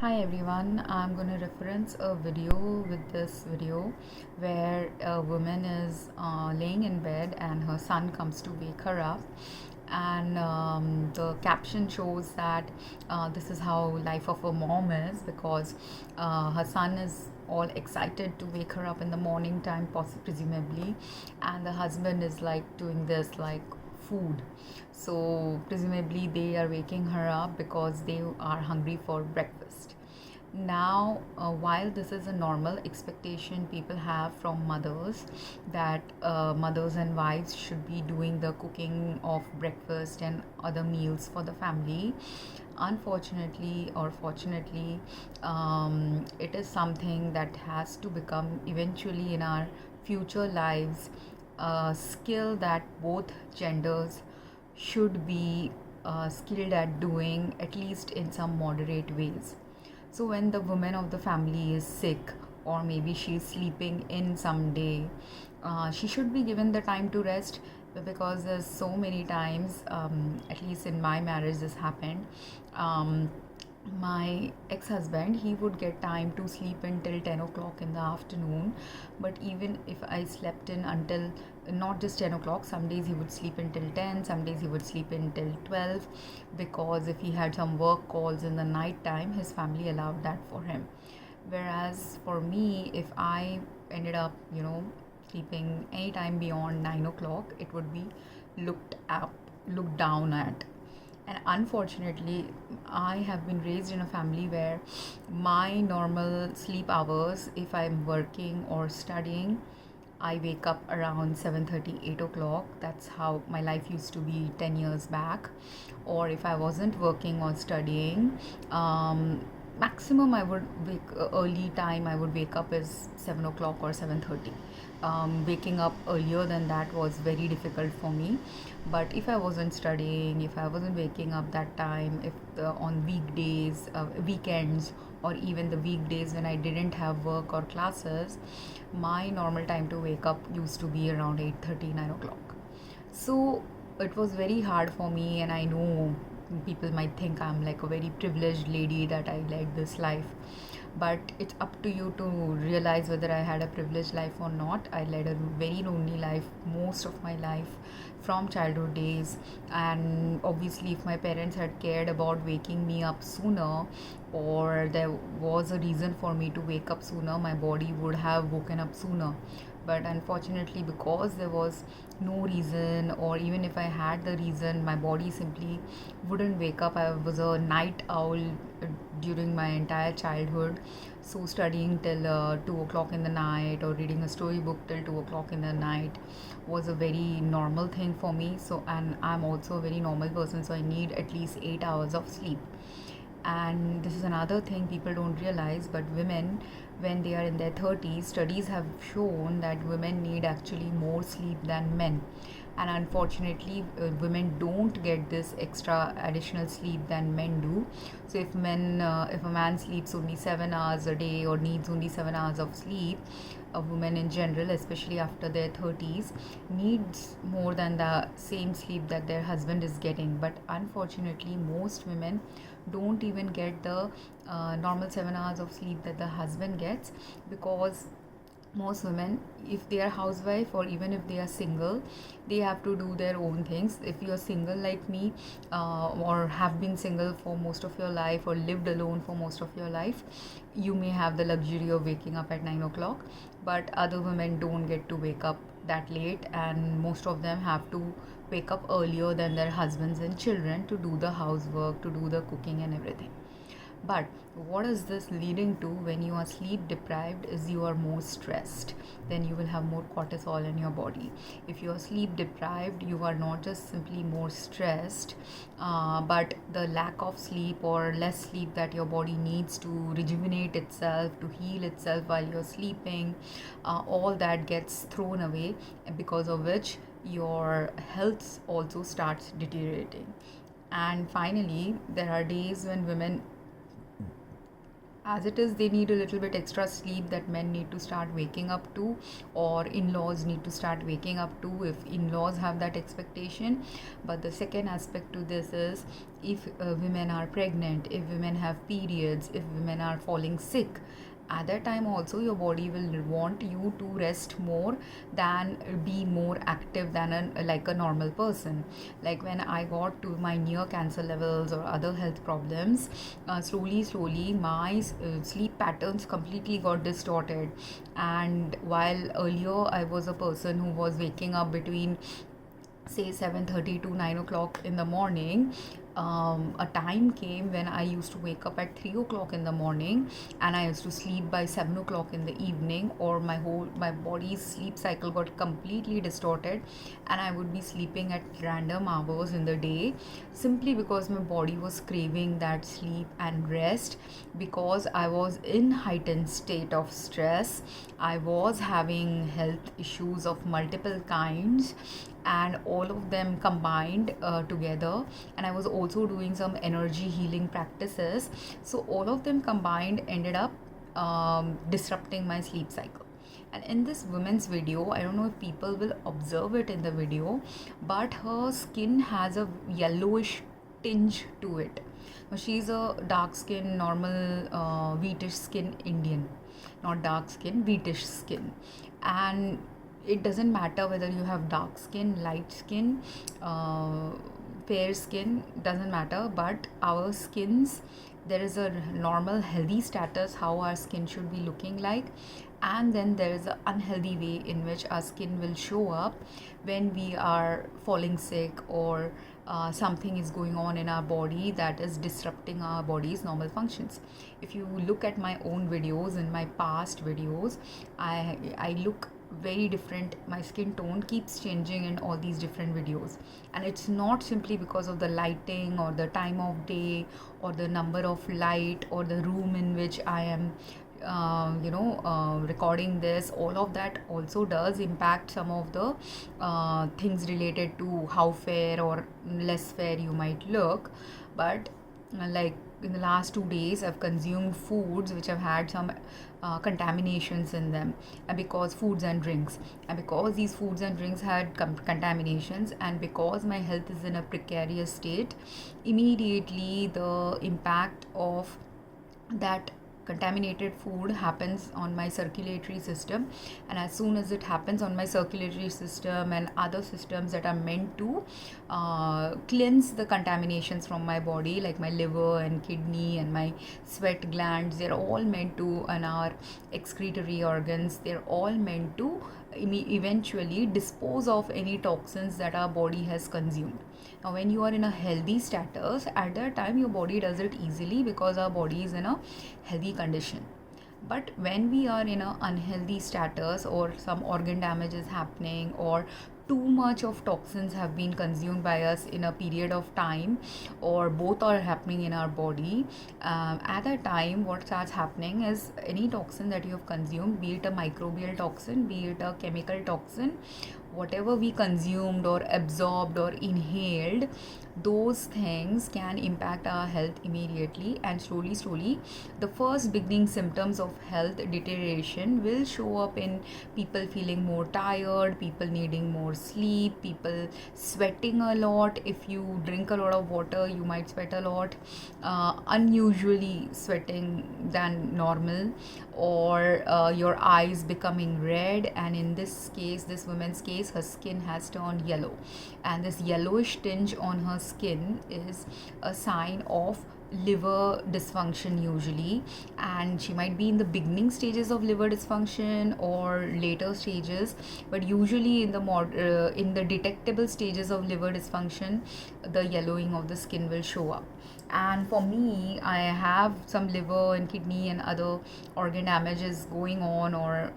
Hi everyone, I'm going to reference a video with this video where a woman is laying in bed and her son comes to wake her up, and the caption shows that this is how life of a mom is because her son is all excited to wake her up in the morning time, presumably, and the husband is like doing this like food. So, presumably, they are waking her up because they are hungry for breakfast. Now, while this is a normal expectation people have from mothers, that mothers and wives should be doing the cooking of breakfast and other meals for the family, unfortunately or fortunately, it is something that has to become eventually in our future lives a skill that both genders should be skilled at doing, at least in some moderate ways. So, when the woman of the family is sick, or maybe she's sleeping in someday, she should be given the time to rest, because there's so many times, at least in my marriage, this happened. My ex-husband, he would get time to sleep until 10 o'clock in the afternoon, but even if I slept in until not just 10 o'clock, some days he would sleep until 10, some days he would sleep until 12, because if he had some work calls in the night time, his family allowed that for him. Whereas for me, if I ended up sleeping anytime beyond 9 o'clock, it would be looked up looked down at. And unfortunately, I have been raised in a family where my normal sleep hours, if I'm working or studying, I wake up around 7:30, 8 o'clock. That's how my life used to be 10 years back. Or if I wasn't working or studying, maximum I would wake early time I would wake up is 7 o'clock or 7:30. Waking up earlier than that was very difficult for me. But if I wasn't studying, if I wasn't waking up that time, if on weekdays, weekends, or even the weekdays when I didn't have work or classes, my normal time to wake up used to be around 8:30, 9 o'clock. So it was very hard for me, and I know people might think I'm like a very privileged lady that I led this life. But it's up to you to realize whether I had a privileged life or not. I led a very lonely life most of my life from childhood days, and obviously, if my parents had cared about waking me up sooner, or there was a reason for me to wake up sooner, my body would have woken up sooner. But unfortunately, because there was no reason, or even if I had the reason, my body simply wouldn't wake up. I was a night owl during my entire childhood, so studying till 2 o'clock in the night or reading a storybook till 2 o'clock in the night was a very normal thing for me. So, and I'm also a very normal person, so I need at least 8 hours of sleep. And this is another thing people don't realize, but women, when they are in their 30s, studies have shown that women need actually more sleep than men. And unfortunately, women don't get this extra additional sleep than men do. So if a man sleeps only 7 hours a day or needs only 7 hours of sleep, a woman in general, especially after their 30s, needs more than the same sleep that their husband is getting. But unfortunately, most women don't even get the normal 7 hours of sleep that the husband gets, because most women, if they are housewife or even if they are single, they have to do their own things. If you're single like me, or have been single for most of your life or lived alone for most of your life, you may have the luxury of waking up at 9 o'clock, but other women don't get to wake up that late, and most of them have to wake up earlier than their husbands and children to do the housework, to do the cooking and everything. But what is this leading to? When you are sleep deprived, is you are more stressed, then you will have more cortisol in your body. If you are sleep deprived, you are not just simply more stressed, but the lack of sleep or less sleep that your body needs to rejuvenate itself, to heal itself while you're sleeping, all that gets thrown away, because of which your health also starts deteriorating. And finally, there are days when women as it is, they need a little bit extra sleep that men need to start waking up to, or in-laws need to start waking up to if in-laws have that expectation. But the second aspect to this is, if women are pregnant, if women have periods, if women are falling sick, at that time also your body will want you to rest more than be more active than like a normal person. Like when I got to my near cancer levels or other health problems, slowly my sleep patterns completely got distorted. And while earlier I was a person who was waking up between say 7:30 to 9 o'clock in the morning, a time came when I used to wake up at 3 o'clock in the morning, and I used to sleep by 7 o'clock in the evening, or my body's sleep cycle got completely distorted, and I would be sleeping at random hours in the day, simply because my body was craving that sleep and rest, because I was in heightened state of stress. I was having health issues of multiple kinds, and all of them combined together. And I was also doing some energy healing practices, so all of them combined ended up disrupting my sleep cycle. And in this woman's video, I don't know if people will observe it in the video, but her skin has a yellowish tinge to it. Now, she's a dark skin, normal wheatish skin Indian, not dark skin, wheatish skin. And it doesn't matter whether you have dark skin, light skin, fair skin, doesn't matter. But our skins, there is a normal healthy status how our skin should be looking like, and then there is an unhealthy way in which our skin will show up when we are falling sick, or something is going on in our body that is disrupting our body's normal functions. If you look at my own videos, in my past videos, I look very different. My skin tone keeps changing in all these different videos, and it's not simply because of the lighting or the time of day or the number of light or the room in which I am recording this. All of that also does impact some of the things related to how fair or less fair you might look. But like in the last 2 days, I've consumed foods which have had some contaminations in them, and because foods and drinks, and because these foods and drinks had contaminations, and because my health is in a precarious state, immediately the impact of that contaminated food happens on my circulatory system. And as soon as it happens on my circulatory system and other systems that are meant to cleanse the contaminations from my body, like my liver and kidney and my sweat glands, they're all meant to, and our excretory organs, they're all meant to eventually dispose of any toxins that our body has consumed. Now, when you are in a healthy status, at that time your body does it easily because our body is in a healthy condition. But when we are in an unhealthy status, or some organ damage is happening, or too much of toxins have been consumed by us in a period of time, or both are happening in our body, at that time what starts happening is, any toxin that you have consumed, be it a microbial toxin, be it a chemical toxin, whatever we consumed or absorbed or inhaled, those things can impact our health immediately. And slowly the first beginning symptoms of health deterioration will show up in people feeling more tired, people needing more sleep, people sweating a lot. If you drink a lot of water, you might sweat a lot, unusually sweating than normal, or your eyes becoming red. And in this case, this woman's case, her skin has turned yellow, and this yellowish tinge on her skin is a sign of liver dysfunction usually. And she might be in the beginning stages of liver dysfunction or later stages, but usually in the detectable stages of liver dysfunction, the yellowing of the skin will show up. And for me, I have some liver and kidney and other organ damages going on, or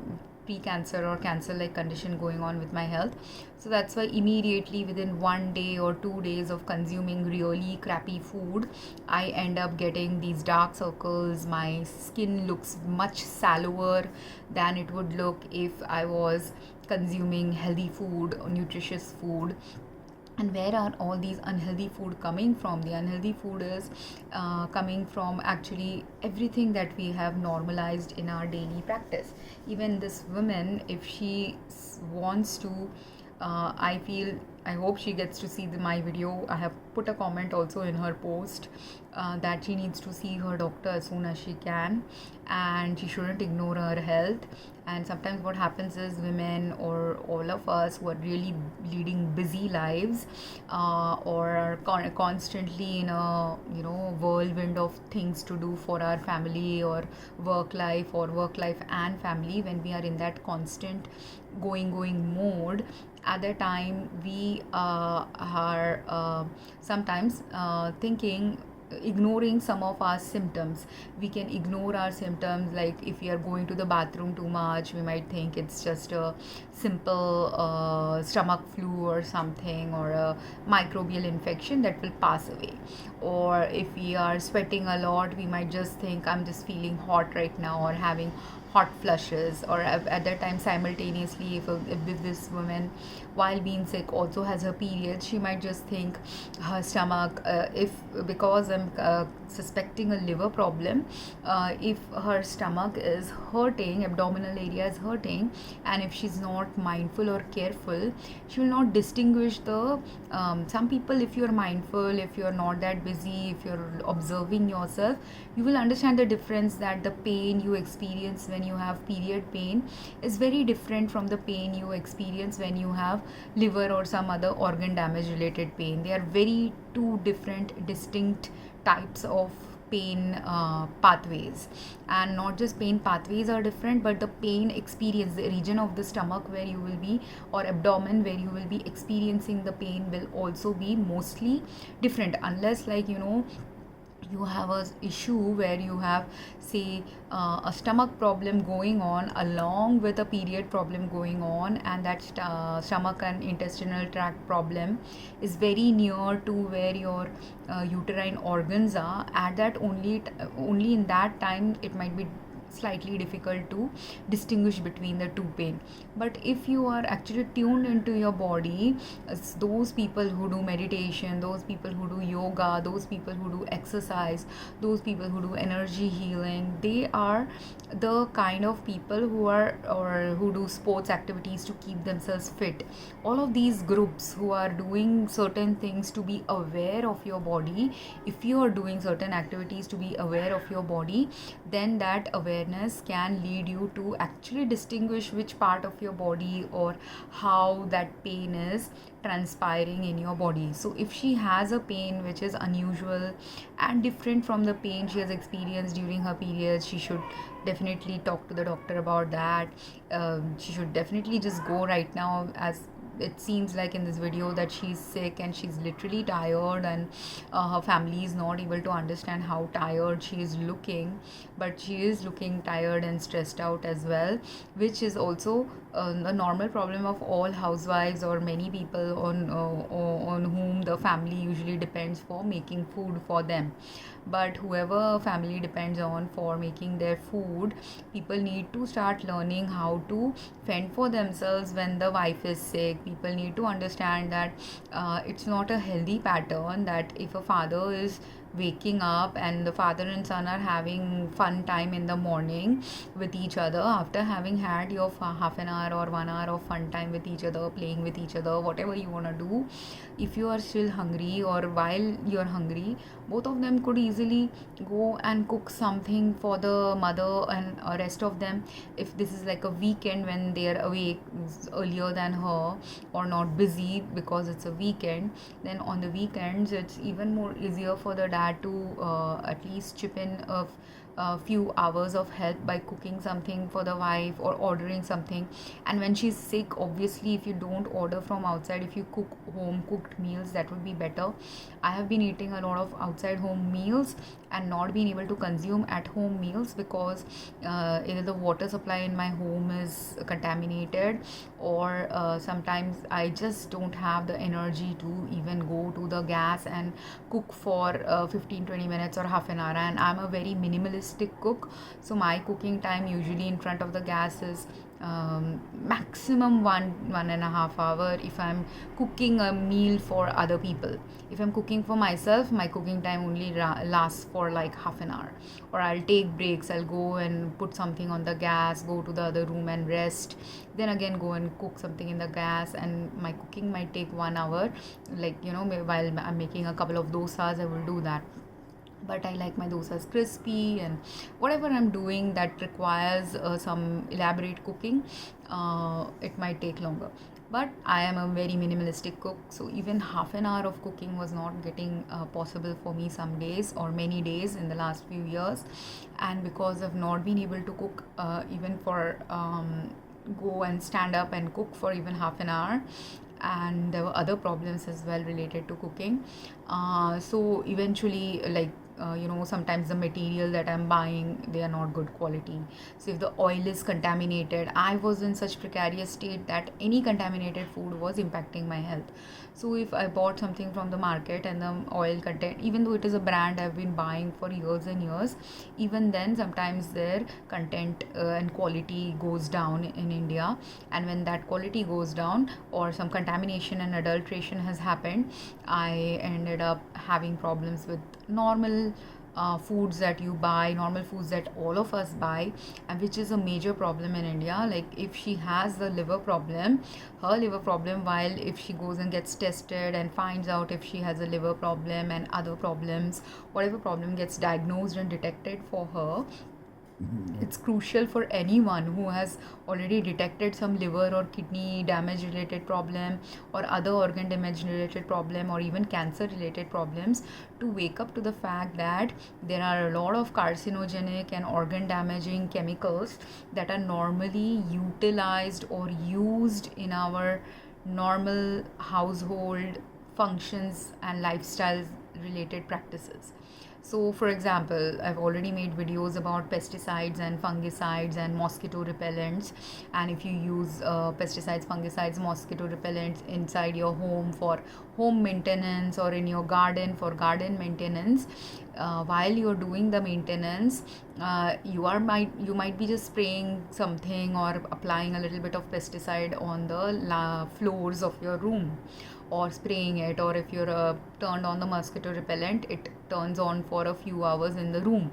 pre-cancer or cancer-like condition going on with my health. So that's why immediately within 1 day or 2 days of consuming really crappy food, I end up getting these dark circles. My skin looks much sallower than it would look if I was consuming healthy food or nutritious food. And where are all these unhealthy food coming from? The unhealthy food is coming from actually everything that we have normalized in our daily practice. Even this woman, if she wants to, I feel, I hope she gets to see my video. I have put a comment also in her post that she needs to see her doctor as soon as she can, and she shouldn't ignore her health. And sometimes what happens is, women or all of us who are really leading busy lives, or are constantly in a whirlwind of things to do for our family or work life, or work life and family, when we are in that constant going mode, at the time we are sometimes thinking, ignoring some of our symptoms. We can ignore our symptoms, like if we are going to the bathroom too much, we might think it's just a simple stomach flu or something, or a microbial infection that will pass away. Or if we are sweating a lot, we might just think, I'm just feeling hot right now, or having hot flushes. Or at that time, simultaneously, if this woman, while being sick, also has her period, she might just think her stomach, if because I'm suspecting a liver problem, if her stomach is hurting, abdominal area is hurting, and if she's not mindful or careful, she will not distinguish the some people, if you're mindful, if you're not that busy, if you're observing yourself, you will understand the difference, that the pain you experience when you have period pain is very different from the pain you experience when you have liver or some other organ damage related pain. They are very two different distinct types of pain pathways. And not just pain pathways are different, but the pain experience, the region of the stomach where you will be, or abdomen where you will be experiencing the pain, will also be mostly different. Unless, like, you have a issue where you have, say, a stomach problem going on along with a period problem going on, and that stomach and intestinal tract problem is very near to where your uterine organs are. At that only in that time it might be slightly difficult to distinguish between the two pain. But if you are actually tuned into your body, those people who do meditation, those people who do yoga, those people who do exercise, those people who do energy healing, they are the kind of people who are, or who do sports activities to keep themselves fit. All of these groups who are doing certain things to be aware of your body, if you are doing certain activities to be aware of your body, then that awareness can lead you to actually distinguish which part of your body, or how that pain is transpiring in your body. So if she has a pain which is unusual and different from the pain she has experienced during her periods, she should definitely talk to the doctor about that. She should definitely just go right now, as it seems like in this video that she's sick and she's literally tired, and her family is not able to understand how tired she is looking, but she is looking tired and stressed out as well, which is also a normal problem of all housewives, or many people on whom the family usually depends for making food for them. But whoever family depends on for making their food, people need to start learning how to fend for themselves when the wife is sick. People need to understand that it's not a healthy pattern, that if a father is waking up and the father and son are having fun time in the morning with each other, after having had your half an hour or 1 hour of fun time with each other, playing with each other, whatever you want to do, if you are still hungry, or while you're hungry, both of them could easily go and cook something for the mother and rest of them. If this is like a weekend when they are awake earlier than her, or not busy because it's a weekend, then on the weekends it's even more easier for the dad to at least chip in a few hours of help by cooking something for the wife, or ordering something. And when she's sick, obviously, if you don't order from outside, if you cook home cooked meals, that would be better. I have been eating a lot of outside home meals, and not being able to consume at home meals because either the water supply in my home is contaminated, or sometimes I just don't have the energy to even go to the gas and cook for 15-20 minutes or half an hour. And I'm a very minimalistic cook, so my cooking time usually in front of the gas is maximum 1.5 hour if I'm cooking a meal for other people. If I'm cooking for myself, my cooking time only lasts for like half an hour, or I'll take breaks. I'll go and put something on the gas, go to the other room and rest, then again go and cook something in the gas, and my cooking might take 1 hour. Like, while I'm making a couple of dosas, I will do that. But I like my dosas crispy, and whatever I'm doing that requires some elaborate cooking, it might take longer. But I am a very minimalistic cook, so even half an hour of cooking was not getting possible for me some days, or many days in the last few years. And because I've not been able to cook even for go and stand up and cook for even half an hour, and there were other problems as well related to cooking. So eventually, like, sometimes the material that I'm buying, they are not good quality. So if the oil is contaminated, I was in such precarious state that any contaminated food was impacting my health. So if I bought something from the market and the oil content, even though it is a brand I've been buying for years and years, even then sometimes their content and quality goes down in India. And when that quality goes down, or some contamination and adulteration has happened, I ended up having problems with normal foods that you buy, normal foods that all of us buy, and which is a major problem in India. Like, if she has the liver problem, her liver problem, while if she goes and gets tested and finds out if she has a liver problem and other problems, whatever problem gets diagnosed and detected for her, it's crucial for anyone who has already detected some liver or kidney damage related problem, or other organ damage related problem, or even cancer related problems, to wake up to the fact that there are a lot of carcinogenic and organ damaging chemicals that are normally utilized or used in our normal household functions and lifestyle related practices. So, for example, I've already made videos about pesticides and fungicides and mosquito repellents. And if you use pesticides, fungicides, mosquito repellents inside your home for home maintenance, or in your garden for garden maintenance, while you're doing the maintenance, you might be just spraying something or applying a little bit of pesticide on the floors of your room, or spraying it, or if you're turned on the mosquito repellent, it turns on for a few hours in the room.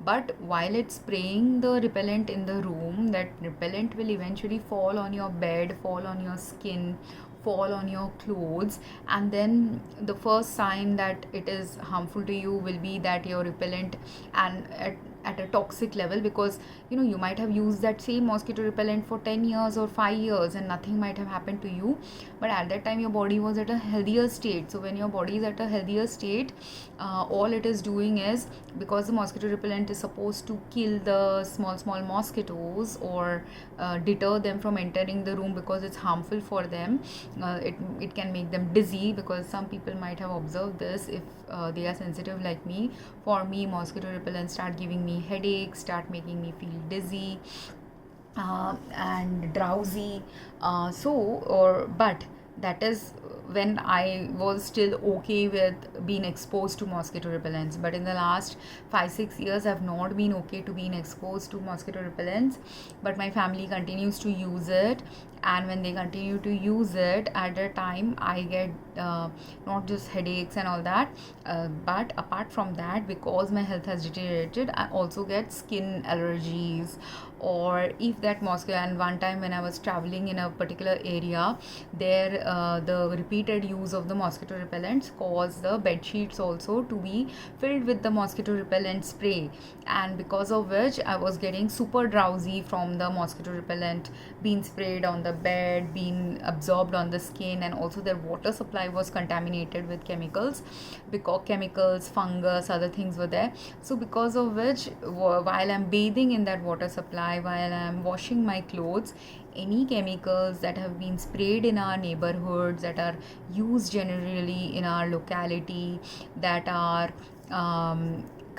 But while it's spraying the repellent in the room, that repellent will eventually fall on your bed, fall on your skin, fall on your clothes. And then the first sign that it is harmful to you will be that your repellent and at a toxic level, because you might have used that same mosquito repellent for 10 years or 5 years and nothing might have happened to you, but at that time your body was at a healthier state. So when your body is at a healthier state, all it is doing is, because the mosquito repellent is supposed to kill the small mosquitoes, or deter them from entering the room because it's harmful for them. It can make them dizzy, because some people might have observed this if they are sensitive like me. For me, mosquito repellent start giving me headaches, start making me feel dizzy and drowsy. But that is when I was still okay with being exposed to mosquito repellents. But in the last 5-6 years, I've not been okay to being exposed to mosquito repellents, but my family continues to use it. And when they continue to use it, at a time I get not just headaches and all that, but apart from that, because my health has deteriorated, I also get skin allergies. Or if that mosquito, and one time when I was traveling in a particular area, there the repeated use of the mosquito repellents caused the bed sheets also to be filled with the mosquito repellent spray, and because of which I was getting super drowsy from the mosquito repellent being sprayed on the bed, being absorbed on the skin. And also their water supply was contaminated with chemicals, because chemicals, fungus, other things were there. So because of which, while I'm bathing in that water supply, while I'm washing my clothes, any chemicals that have been sprayed in our neighborhoods, that are used generally in our locality, that are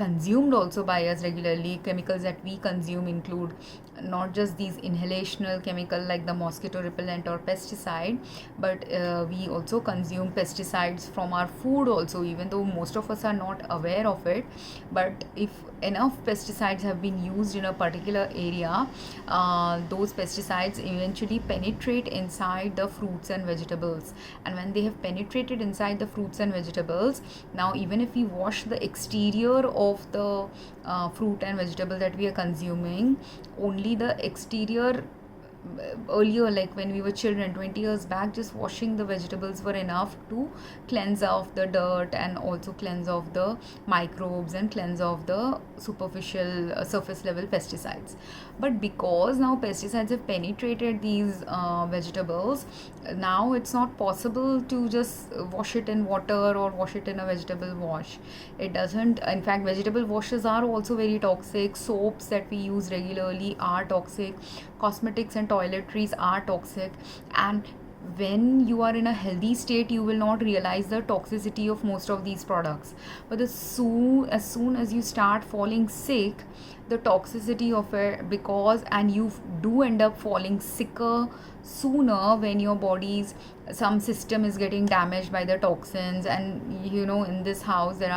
consumed also by us regularly. Chemicals that we consume include not just these inhalational chemical like the mosquito repellent or pesticide, but we also consume pesticides from our food also, even though most of us are not aware of it. But if enough pesticides have been used in a particular area, those pesticides eventually penetrate inside the fruits and vegetables. And when they have penetrated inside the fruits and vegetables, now even if we wash the exterior of the fruit and vegetable that we are consuming, only the exterior, earlier, like when we were children 20 years back, just washing the vegetables were enough to cleanse off the dirt and also cleanse off the microbes and cleanse off the superficial surface level pesticides. But because now pesticides have penetrated these vegetables, now it's not possible to just wash it in water or wash it in a vegetable wash. It doesn't. In fact, vegetable washes are also very toxic. Soaps that we use regularly are toxic. Cosmetics and toiletries are toxic. And when you are in a healthy state, you will not realize the toxicity of most of these products. But as soon as you start falling sick, the toxicity of it, because and you do end up falling sicker sooner when your body's some system is getting damaged by the toxins. And in this house there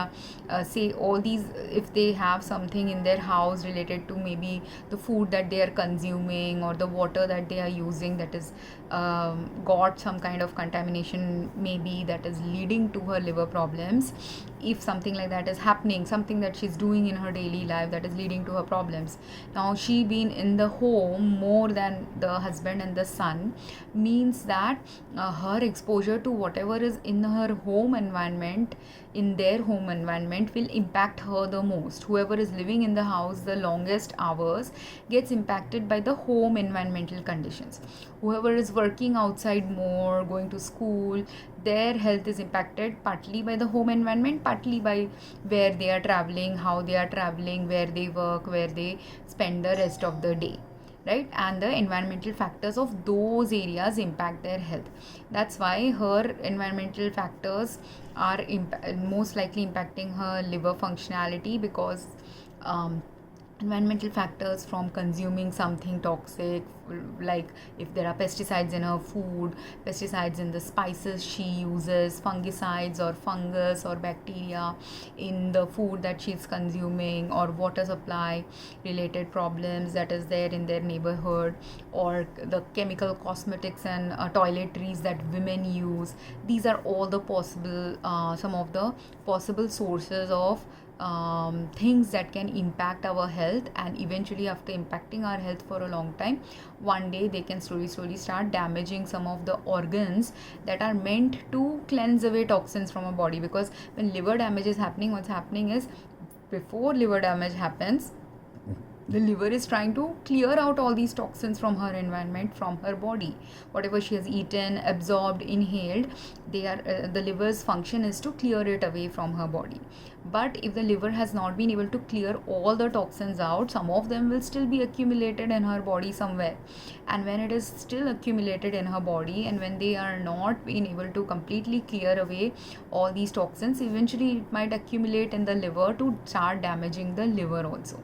are say all these, if they have something in their house related to maybe the food that they are consuming or the water that they are using that is got some kind of contamination, maybe that is leading to her liver problems. If something like that is happening, something that she's doing in her daily life that is leading to her problems, now she being in the home more than the husband and the son, means that her exposure to whatever is in her home environment, in their home environment, will impact her the most. Whoever is living in the house the longest hours gets impacted by the home environmental conditions. Whoever is working outside more, going to school, their health is impacted partly by the home environment, partly by where they are traveling, how they are traveling, where they work, where they spend the rest of the day, right? And the environmental factors of those areas impact their health. That's why her environmental factors are most likely impacting her liver functionality, because environmental factors from consuming something toxic, like if there are pesticides in her food, pesticides in the spices she uses, fungicides or fungus or bacteria in the food that she's consuming, or water supply related problems that is there in their neighborhood, or the chemical cosmetics and toiletries that women use. These are all the possible some of the possible sources of things that can impact our health. And eventually, after impacting our health for a long time, one day they can slowly start damaging some of the organs that are meant to cleanse away toxins from our body. Because when liver damage is happening, what's happening is, before liver damage happens, the liver is trying to clear out all these toxins from her environment, from her body. Whatever she has eaten, absorbed, inhaled, they are the liver's function is to clear it away from her body. But if the liver has not been able to clear all the toxins out, some of them will still be accumulated in her body somewhere. And when it is still accumulated in her body, and when they are not being able to completely clear away all these toxins, eventually it might accumulate in the liver to start damaging the liver also.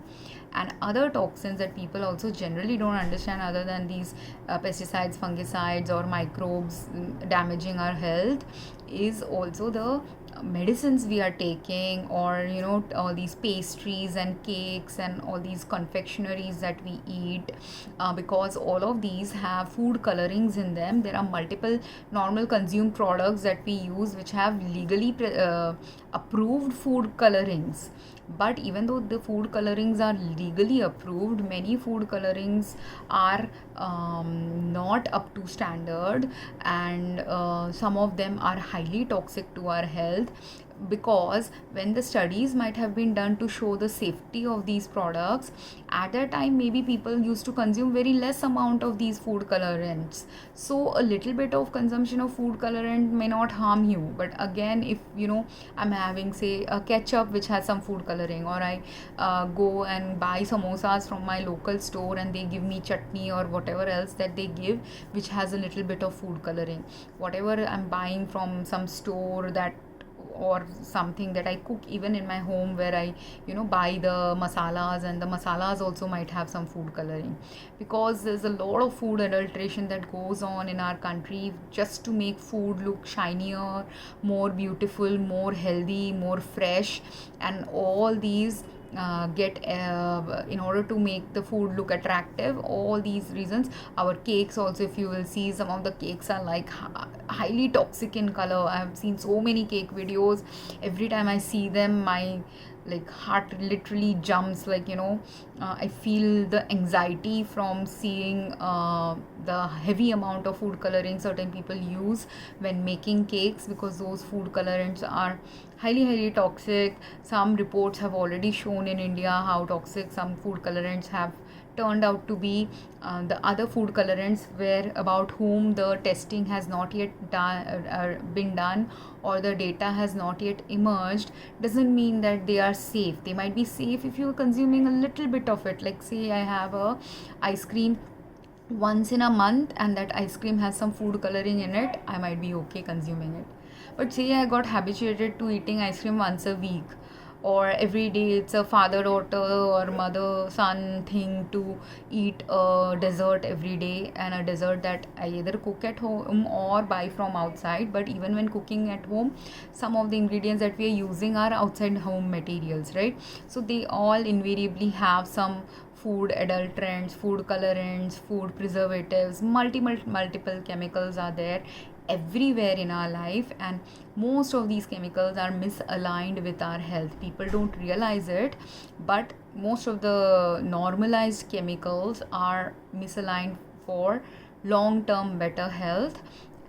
And other toxins that people also generally don't understand, other than these pesticides, fungicides or microbes damaging our health, is also the medicines we are taking, or all these pastries and cakes and all these confectionaries that we eat, because all of these have food colorings in them. There are multiple normal consumed products that we use which have legally approved food colorings. But even though the food colorings are legally approved, many food colorings are not up to standard, and some of them are highly toxic to our health. Because when the studies might have been done to show the safety of these products, at that time maybe people used to consume very less amount of these food colorants. So a little bit of consumption of food colorant may not harm you. But again, if I'm having, say, a ketchup which has some food coloring, or I go and buy samosas from my local store and they give me chutney or whatever else that they give which has a little bit of food coloring, whatever I'm buying from some store that or something that I cook even in my home, where I buy the masalas, and the masalas also might have some food coloring, because there's a lot of food adulteration that goes on in our country just to make food look shinier, more beautiful, more healthy, more fresh. And all these get in order to make the food look attractive, all these reasons. Our cakes also, if you will see, some of the cakes are like highly toxic in color. I have seen so many cake videos. Every time I see them, my heart literally jumps. I feel the anxiety from seeing the heavy amount of food coloring certain people use when making cakes, because those food colorants are highly toxic. Some reports have already shown in India how toxic some food colorants have turned out to be. The other food colorants, where about whom the testing has not yet been done, or the data has not yet emerged, doesn't mean that they are safe. They might be safe if you're consuming a little bit of it. Like, say I have a ice cream once in a month, and that ice cream has some food coloring in it, I might be okay consuming it. But say I got habituated to eating ice cream once a week, or every day, it's a father daughter or mother son thing to eat a dessert every day, and a dessert that I either cook at home or buy from outside. But even when cooking at home, some of the ingredients that we are using are outside home materials, right? So they all invariably have some food adulterants, food colorants, food preservatives. Multiple chemicals are there everywhere in our life, and most of these chemicals are misaligned with our health. People don't realize it, but most of the normalized chemicals are misaligned for long-term better health.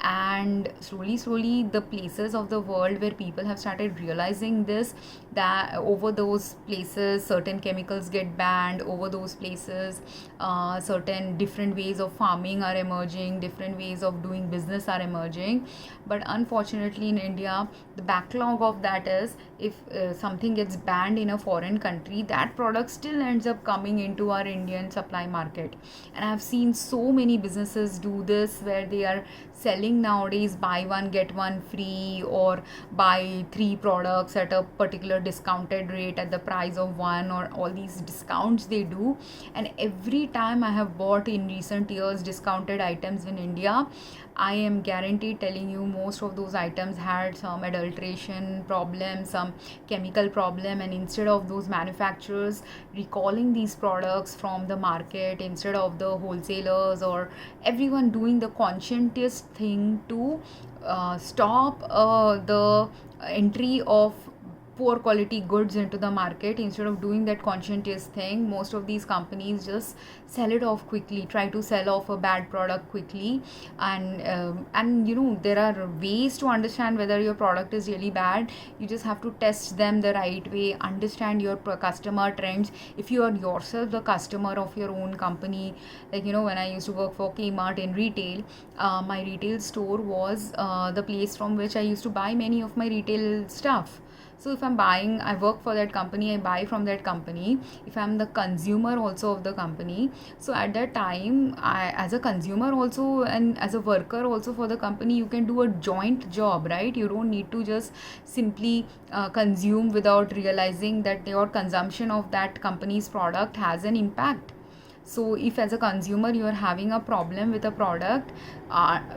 And slowly the places of the world where people have started realizing this, that over those places certain chemicals get banned. Over those places certain different ways of farming are emerging, different ways of doing business are emerging. But unfortunately in India, the backlog of that is, if something gets banned in a foreign country, that product still ends up coming into our Indian supply market. And I've seen so many businesses do this, where they are selling nowadays buy one get one free, or buy 3 products at a particular discounted rate at the price of one, or all these discounts they do. And every time I have bought in recent years discounted items in India, I am guaranteed telling you, most of those items had some adulteration problem, some chemical problem. And instead of those manufacturers recalling these products from the market, instead of the wholesalers or everyone doing the conscientious thing to stop the entry of poor quality goods into the market, instead of doing that conscientious thing, most of these companies just sell it off quickly, try to sell off a bad product quickly. And there are ways to understand whether your product is really bad. You just have to test them the right way, understand your customer trends. If you are yourself the customer of your own company, when I used to work for Kmart in retail, my retail store was the place from which I used to buy many of my retail stuff. So if I'm buying, I work for that company, I buy from that company. If I'm the consumer also of the company, so at that time, I, as a consumer also and as a worker also for the company, you can do a joint job, right? You don't need to just simply consume without realizing that your consumption of that company's product has an impact. So if as a consumer you are having a problem with a product,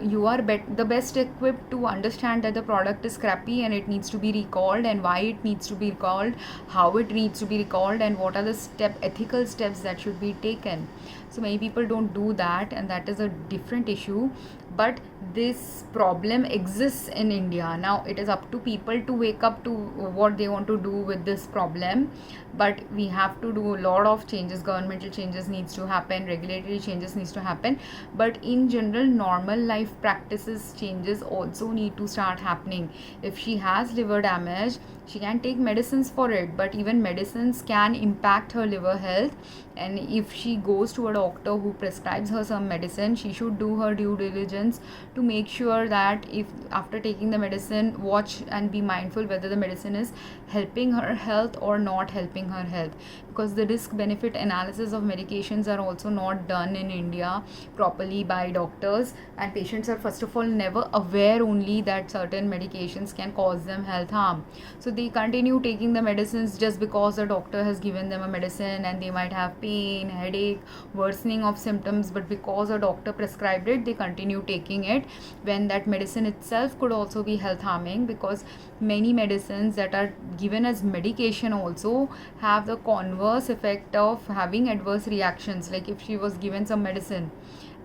you are the best equipped to understand that the product is crappy and it needs to be recalled, and why it needs to be recalled, how it needs to be recalled, and what are the ethical steps that should be taken. So many people don't do that, and that is a different issue. But this problem exists in India. Now it is up to people to wake up to what they want to do with this problem. But we have to do a lot of changes. Governmental changes needs to happen, regulatory changes needs to happen. But in general, normal life practices changes also need to start happening. If she has liver damage, she can take medicines for it, but even medicines can impact her liver health. And if she goes to a doctor who prescribes her some medicine, she should do her due diligence medicines, to make sure that if after taking the medicine, watch and be mindful whether the medicine is helping her health or not helping her health, because the risk benefit analysis of medications are also not done in India properly by doctors, and patients are first of all never aware only that certain medications can cause them health harm. So they continue taking the medicines just because the doctor has given them a medicine, and they might have pain, headache, worsening of symptoms, but because a doctor prescribed it, they continue taking it when that medicine itself could also be health harming, because many medicines that are given as medication also have the converse effect of having adverse reactions. Like if she was given some medicine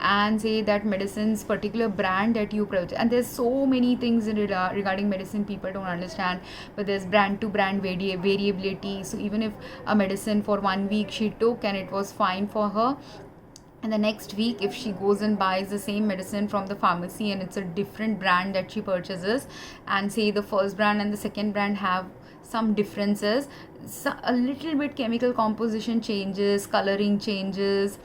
and say that medicine's particular brand that you purchase, and there's so many things regarding medicine people don't understand, but there's brand to brand variability. So even if a medicine for 1 week she took and it was fine for her, and the next week if she goes and buys the same medicine from the pharmacy and it's a different brand that she purchases, and say the first brand and the second brand have some differences, so a little bit chemical composition changes, coloring changes,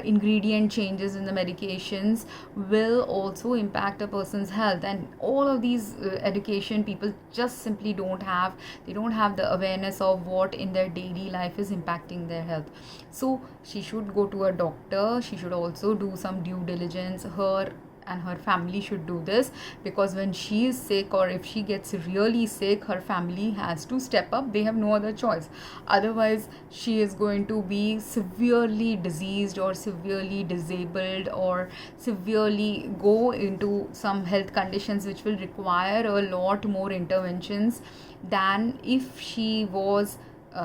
ingredient changes in the medications will also impact a person's health. And all of these education people just simply don't have, they don't have the awareness of what in their daily life is impacting their health. So she should go to a doctor, she should also do some due diligence, her and her family should do this, because when she is sick or if she gets really sick, her family has to step up, they have no other choice, otherwise she is going to be severely diseased or severely disabled or severely go into some health conditions which will require a lot more interventions than if she was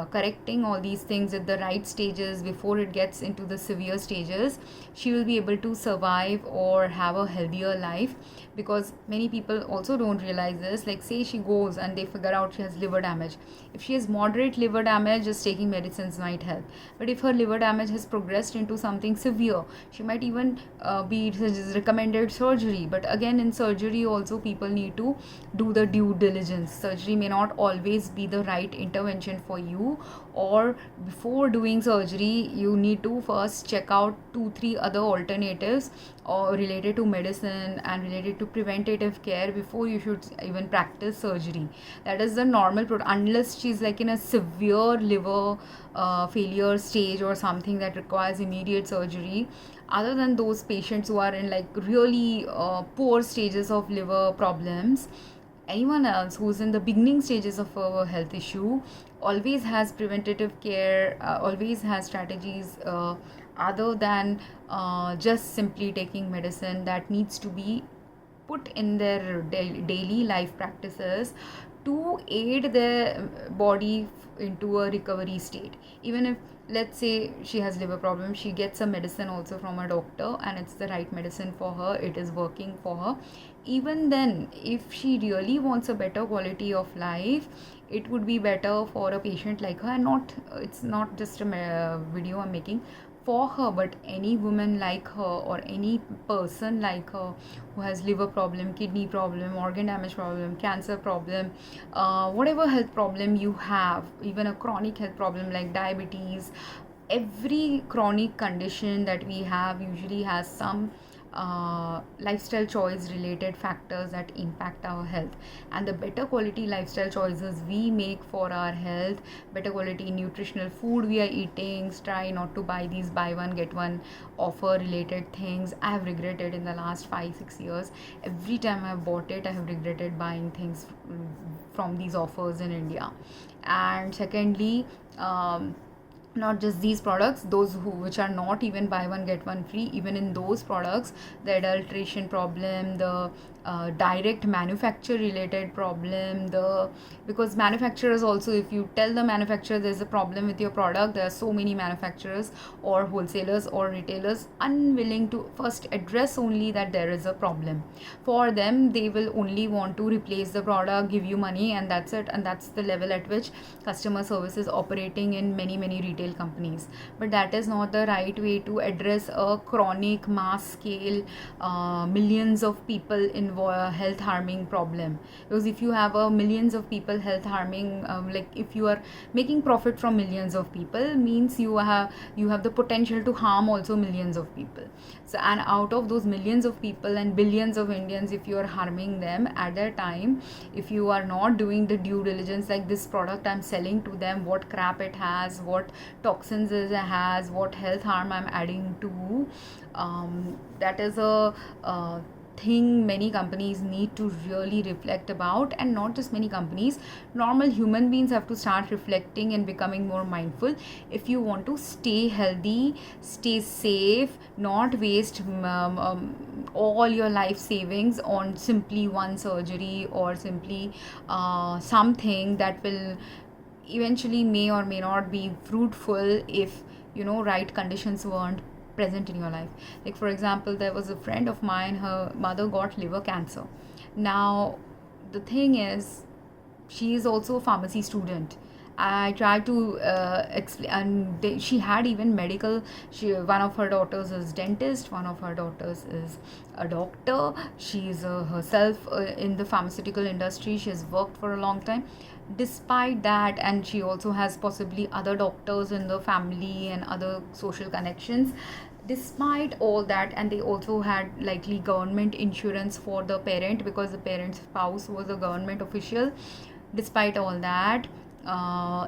correcting all these things at the right stages before it gets into the severe stages. She will be able to survive or have a healthier life, because many people also don't realize this. Like say she goes and they figure out she has liver damage. If she has moderate liver damage, just taking medicines might help, but if her liver damage has progressed into something severe, she might even be recommended surgery. But again, in surgery also people need to do the due diligence. Surgery may not always be the right intervention for you, or before doing surgery you need to first check out 2-3 other alternatives or related to medicine and related to preventative care before you should even practice surgery. That is the normal unless she's like in a severe liver failure stage or something that requires immediate surgery. Other than those patients who are in like really poor stages of liver problems, anyone else who's in the beginning stages of a health issue always has preventative care, always has strategies other than just simply taking medicine, that needs to be put in their daily life practices to aid their body into a recovery state. Even if, let's say she has liver problems, she gets some medicine also from a doctor and it's the right medicine for her, it is working for her, even then if she really wants a better quality of life, it would be better for a patient like her, and not, it's not just a video I'm making for her, but any woman like her or any person like her who has liver problem, kidney problem, organ damage problem, cancer problem, whatever health problem you have, even a chronic health problem like diabetes, every chronic condition that we have usually has some lifestyle choice related factors that impact our health. And the better quality lifestyle choices we make for our health, better quality nutritional food we are eating, try not to buy these buy one get one offer related things. I have regretted in the last 5-6 years, every time I have bought it, I have regretted buying things from these offers in India. And secondly, not just these products, those which are not even buy one get one free, even in those products the adulteration problem, the direct manufacture related problem, because manufacturers also, if you tell the manufacturer there's a problem with your product, there are so many manufacturers or wholesalers or retailers unwilling to first address only that there is a problem. For them, they will only want to replace the product, give you money, and that's it. And that's the level at which customer service is operating in many retail companies. But that is not the right way to address a chronic mass scale millions of people in health harming problem. Because if you have a millions of people health harming, like if you are making profit from millions of people, means you have the potential to harm also millions of people. So, and out of those millions of people and billions of Indians, if you are harming them at that time, if you are not doing the due diligence, like this product I'm selling to them, what crap it has, what toxins it has, what health harm I'm adding to, that is a thing many companies need to really reflect about. And not just many companies, normal human beings have to start reflecting and becoming more mindful if you want to stay healthy, stay safe, not waste all your life savings on simply one surgery or simply something that will eventually may or may not be fruitful if right conditions weren't present in your life. Like for example, there was a friend of mine, her mother got liver cancer. Now the thing is, she is also a pharmacy student. I tried to explain, and she had even medical. One of her daughters is dentist, one of her daughters is a doctor. She is herself in the pharmaceutical industry. She has worked for a long time. Despite that, and she also has possibly other doctors in the family and other social connections. Despite all that, and they also had likely government insurance for the parent because the parent's spouse was a government official. Despite all that,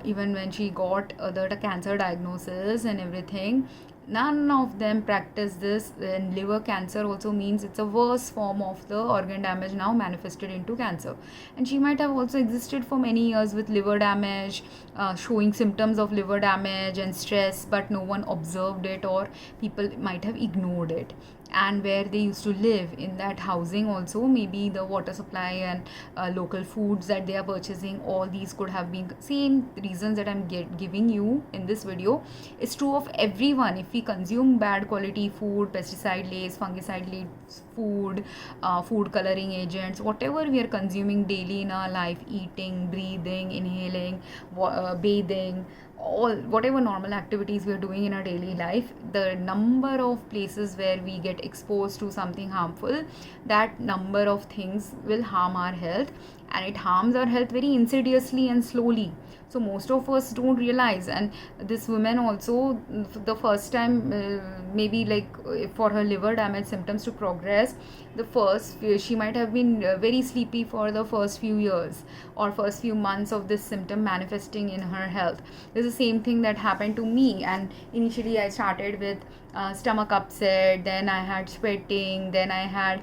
even when she got the cancer diagnosis and everything, none of them practice this. And liver cancer also means it's a worse form of the organ damage now manifested into cancer. And she might have also existed for many years with liver damage, showing symptoms of liver damage and stress, but no one observed it, or people might have ignored it. And where they used to live, in that housing also, maybe the water supply and local foods that they are purchasing, all these could have been same reasons that I'm giving you in this video. It's true of everyone. If we consume bad quality food, pesticide laced, fungicide laced food, food coloring agents, whatever we are consuming daily in our life, eating, breathing, inhaling, bathing, all whatever normal activities we are doing in our daily life, the number of places where we get exposed to something harmful, that number of things will harm our health. And it harms our health very insidiously and slowly. So most of us don't realize. And this woman also, the first time, maybe like for her liver damage symptoms to progress, she might have been very sleepy for the first few years or first few months of this symptom manifesting in her health. This is the same thing that happened to me. And initially I started with stomach upset, then I had sweating, then I had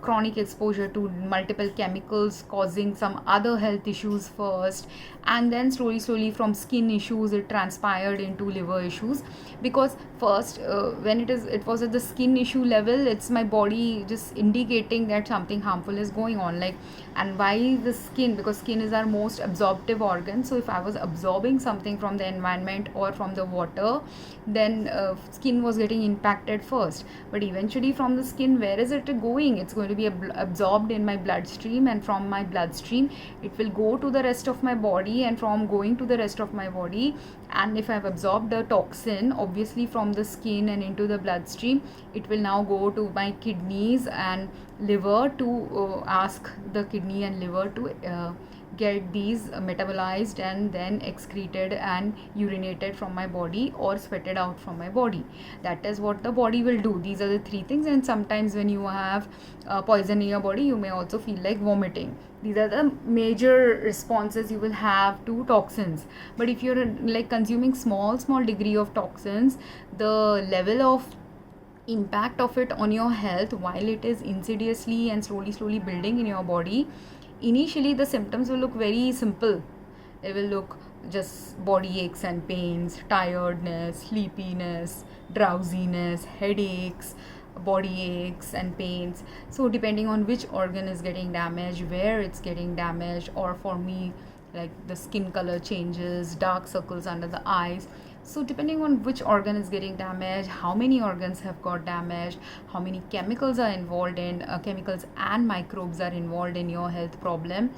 chronic exposure to multiple chemicals causing some other health issues first, and then slowly from skin issues it transpired into liver issues. Because first when it was at the skin issue level, it's my body just indicating that something harmful is going on. Like, and why the skin? Because skin is our most absorptive organ. So if I was absorbing something from the environment or from the water, then skin was getting impacted first. But eventually from the skin, where is it going? It's going to be absorbed in my bloodstream, and from my bloodstream it will go to the rest of my body, and from going to the rest of my body, and if I've absorbed the toxin obviously from the skin and into the bloodstream, it will now go to my kidneys and liver to ask the kidney and liver to get these metabolized and then excreted and urinated from my body or sweated out from my body. That is what the body will do. These are the three things. And sometimes when you have poison in your body, you may also feel like vomiting. These are the major responses you will have to toxins. But if you're like consuming small degree of toxins, the level of impact of it on your health, while it is insidiously and slowly building in your body, initially the symptoms will look very simple. They will look just body aches and pains, tiredness, sleepiness, drowsiness, headaches, body aches and pains. So depending on which organ is getting damaged, where it's getting damaged, or for me, like the skin color changes, dark circles under the eyes. So depending on which organ is getting damaged, how many organs have got damaged, how many chemicals are involved in, chemicals and microbes are involved in your health problem,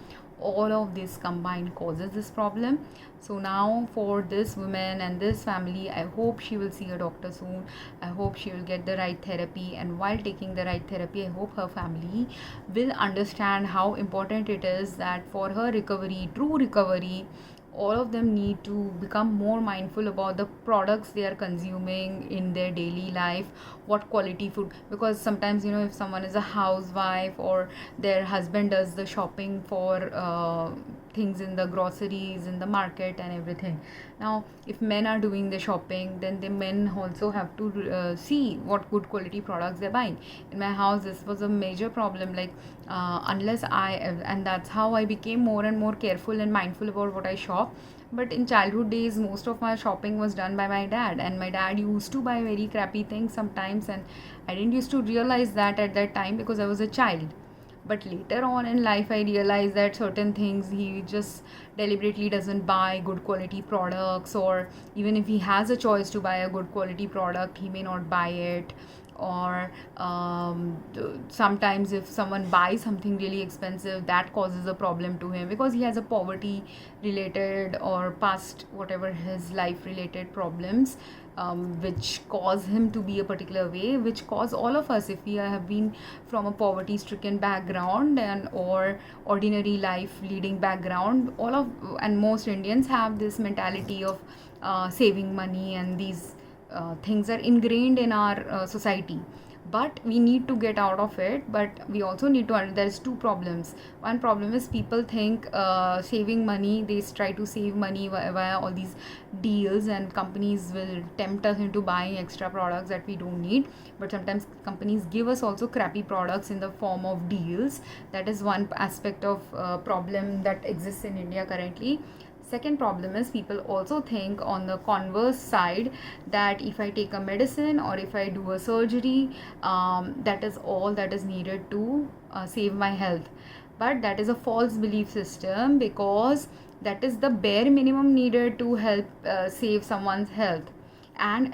all of this combined causes this problem. So now for this woman and this family, I hope she will see a doctor soon. I hope she will get the right therapy, and while taking the right therapy, I hope her family will understand how important it is that for her recovery, true recovery, all of them need to become more mindful about the products they are consuming in their daily life, what quality food, because sometimes, if someone is a housewife or their husband does the shopping for things in the groceries in the market and everything. Now if men are doing the shopping, then the men also have to see what good quality products they're buying. In my house this was a major problem, like unless and that's how I became more and more careful and mindful about what I shop. But in childhood days, most of my shopping was done by my dad, and my dad used to buy very crappy things sometimes, and I didn't used to realize that at that time because I was a child. But later on in life, I realized that certain things he just deliberately doesn't buy good quality products, or even if he has a choice to buy a good quality product, he may not buy it. Or sometimes if someone buys something really expensive, that causes a problem to him because he has a poverty related or past whatever his life related problems, which cause him to be a particular way, which cause all of us, if we have been from a poverty stricken background and or ordinary life leading background, all of and most Indians have this mentality of saving money, and these things are ingrained in our society. But we need to get out of it. But we also need to there's two problems. One problem is people think saving money, they try to save money via all these deals, and companies will tempt us into buying extra products that we don't need. But sometimes companies give us also crappy products in the form of deals. That is one aspect of problem that exists in India currently. Second problem is people also think on the converse side that if I take a medicine or if I do a surgery, that is all that is needed to save my health. But that is a false belief system, because that is the bare minimum needed to help save someone's health. And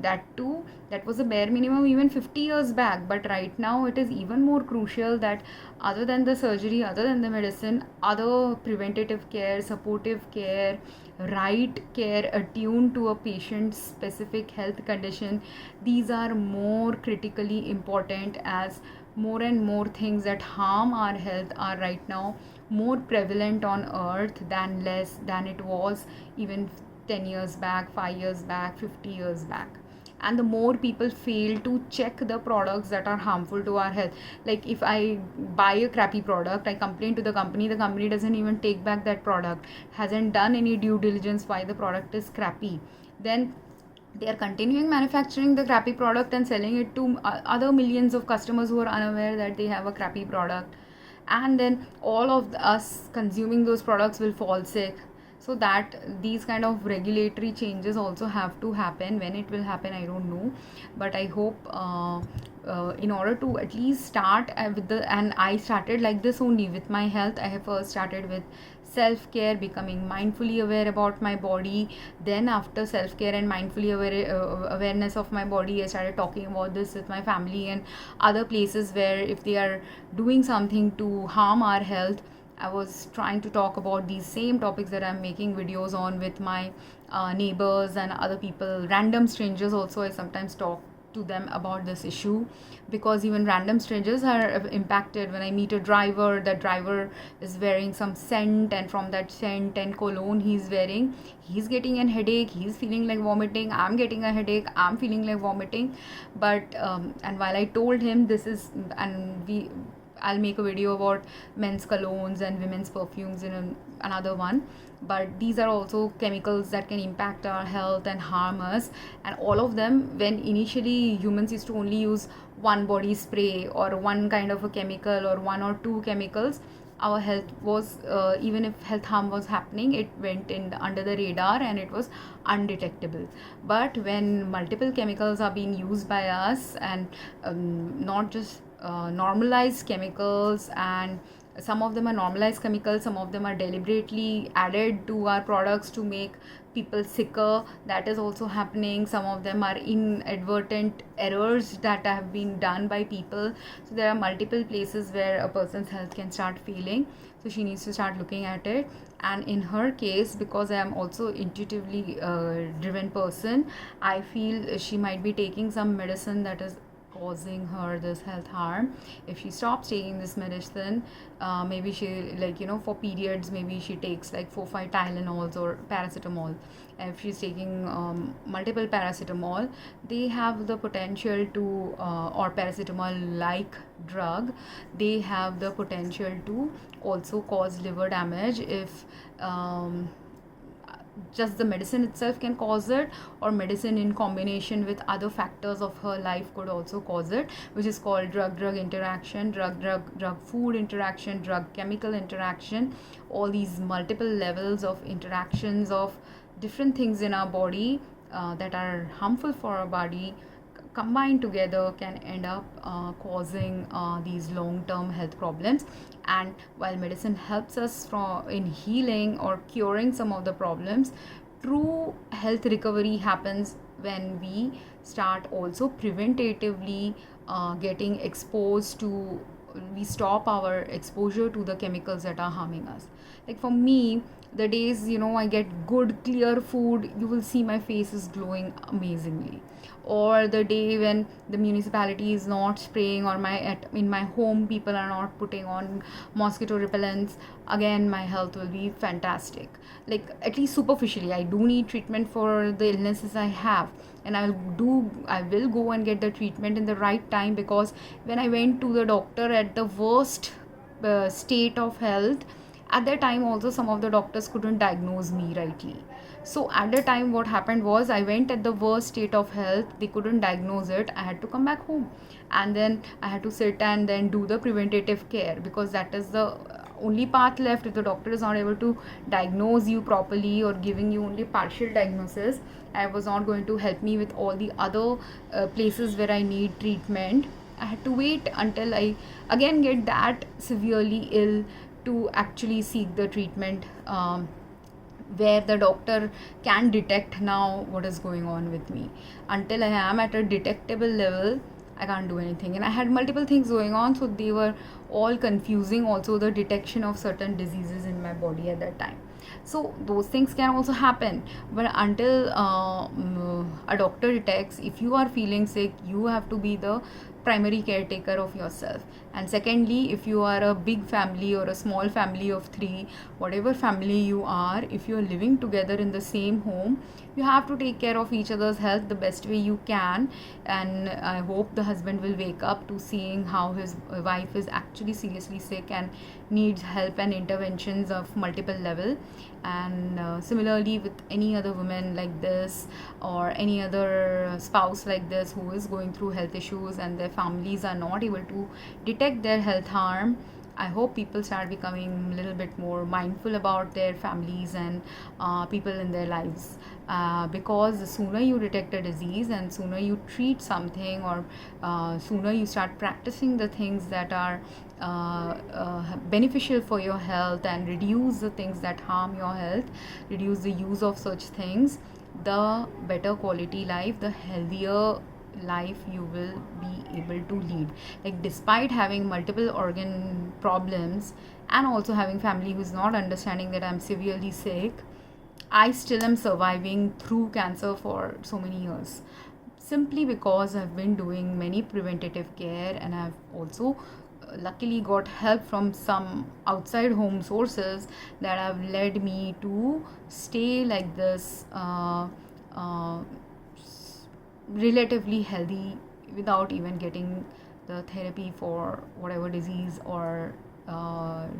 that too, that was a bare minimum even 50 years back. But right now it is even more crucial that other than the surgery, other than the medicine, other preventative care, supportive care, right care attuned to a patient's specific health condition, these are more critically important, as more and more things that harm our health are right now more prevalent on earth than it was even 10 years back, 5 years back, 50 years back. And the more people fail to check the products that are harmful to our health, like if I buy a crappy product, I complain to the company doesn't even take back that product, hasn't done any due diligence why the product is crappy, then they are continuing manufacturing the crappy product and selling it to other millions of customers who are unaware that they have a crappy product. And then all of us consuming those products will fall sick. So that these kind of regulatory changes also have to happen. When it will happen, I don't know, but I hope in order to at least start with and I started like this only with my health. I have first started with self-care, becoming mindfully aware about my body. Then after self-care and mindfully awareness of my body, I started talking about this with my family and other places where if they are doing something to harm our health, I was trying to talk about these same topics that I'm making videos on with my neighbors and other people, random strangers also. I sometimes talk to them about this issue, because even random strangers are impacted. When I meet a driver, that driver is wearing some scent, and from that scent and cologne he's wearing, he's getting a headache, he's feeling like vomiting, I'm getting a headache, I'm feeling like vomiting. But and while I told him this is, and I'll make a video about men's colognes and women's perfumes in another one. But these are also chemicals that can impact our health and harm us. And all of them, when initially humans used to only use one body spray or one kind of a chemical or one or two chemicals, our health was, even if health harm was happening, it went in under the radar and it was undetectable. But when multiple chemicals are being used by us, and not just normalized chemicals and Some of them are normalized chemicals, some of them are deliberately added to our products to make people sicker. That is also happening. Some of them are inadvertent errors that have been done by people. So there are multiple places where a person's health can start failing, so she needs to start looking at it. And in her case, because I am also intuitively driven person, I feel she might be taking some medicine that is causing her this health harm. If she stops taking this medicine, maybe she, like, for periods, maybe she takes like 4-5 Tylenols or paracetamol. And if she's taking multiple paracetamol, they have the potential to or paracetamol like drug, they have the potential to also cause liver damage if just the medicine itself can cause it, or medicine in combination with other factors of her life could also cause it, which is called drug interaction, drug food interaction, drug chemical interaction. All these multiple levels of interactions of different things in our body that are harmful for our body combined together can end up causing these long-term health problems. And while medicine helps us in healing or curing some of the problems, true health recovery happens when we start also preventatively getting exposed to, we stop our exposure to the chemicals that are harming us. Like for me, the days I get good clear food, you will see my face is glowing amazingly. Or the day when the municipality is not spraying, or in my home people are not putting on mosquito repellents, again my health will be fantastic. Like, at least superficially, I do need treatment for the illnesses I have, and I will go and get the treatment in the right time, because when I went to the doctor at the worst state of health, at that time also some of the doctors couldn't diagnose me rightly. So at the time what happened was, I went at the worst state of health, they couldn't diagnose it, I had to come back home, and then I had to sit and then do the preventative care, because that is the only path left. If the doctor is not able to diagnose you properly or giving you only partial diagnosis, I was not going to help me with all the other places where I need treatment. I had to wait until I again get that severely ill to actually seek the treatment, where the doctor can detect now what is going on with me. Until I am at a detectable level, I can't do anything. And I had multiple things going on, so they were all confusing also the detection of certain diseases in my body at that time. So those things can also happen, but until a doctor detects, if you are feeling sick, you have to be the primary caretaker of yourself. And secondly, if you are a big family or a small family of 3, whatever family you are, if you are living together in the same home, you have to take care of each other's health the best way you can. And I hope the husband will wake up to seeing how his wife is actually seriously sick and needs help and interventions of multiple level. And similarly with any other woman like this, or any other spouse like this who is going through health issues and their families are not able to detect their health harm, I hope people start becoming a little bit more mindful about their families and people in their lives, because the sooner you detect a disease and sooner you treat something, or sooner you start practicing the things that are beneficial for your health and reduce the things that harm your health, reduce the use of such things, the better quality life, the healthier life you will be able to lead. Like, despite having multiple organ problems and also having family who's not understanding that I'm severely sick, I still am surviving through cancer for so many years, simply because I've been doing many preventative care, and I've also luckily got help from some outside home sources that have led me to stay like this relatively healthy without even getting the therapy for whatever disease or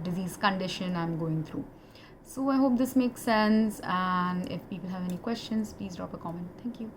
disease condition I'm going through. So I hope this makes sense, and if people have any questions, please drop a comment. Thank you.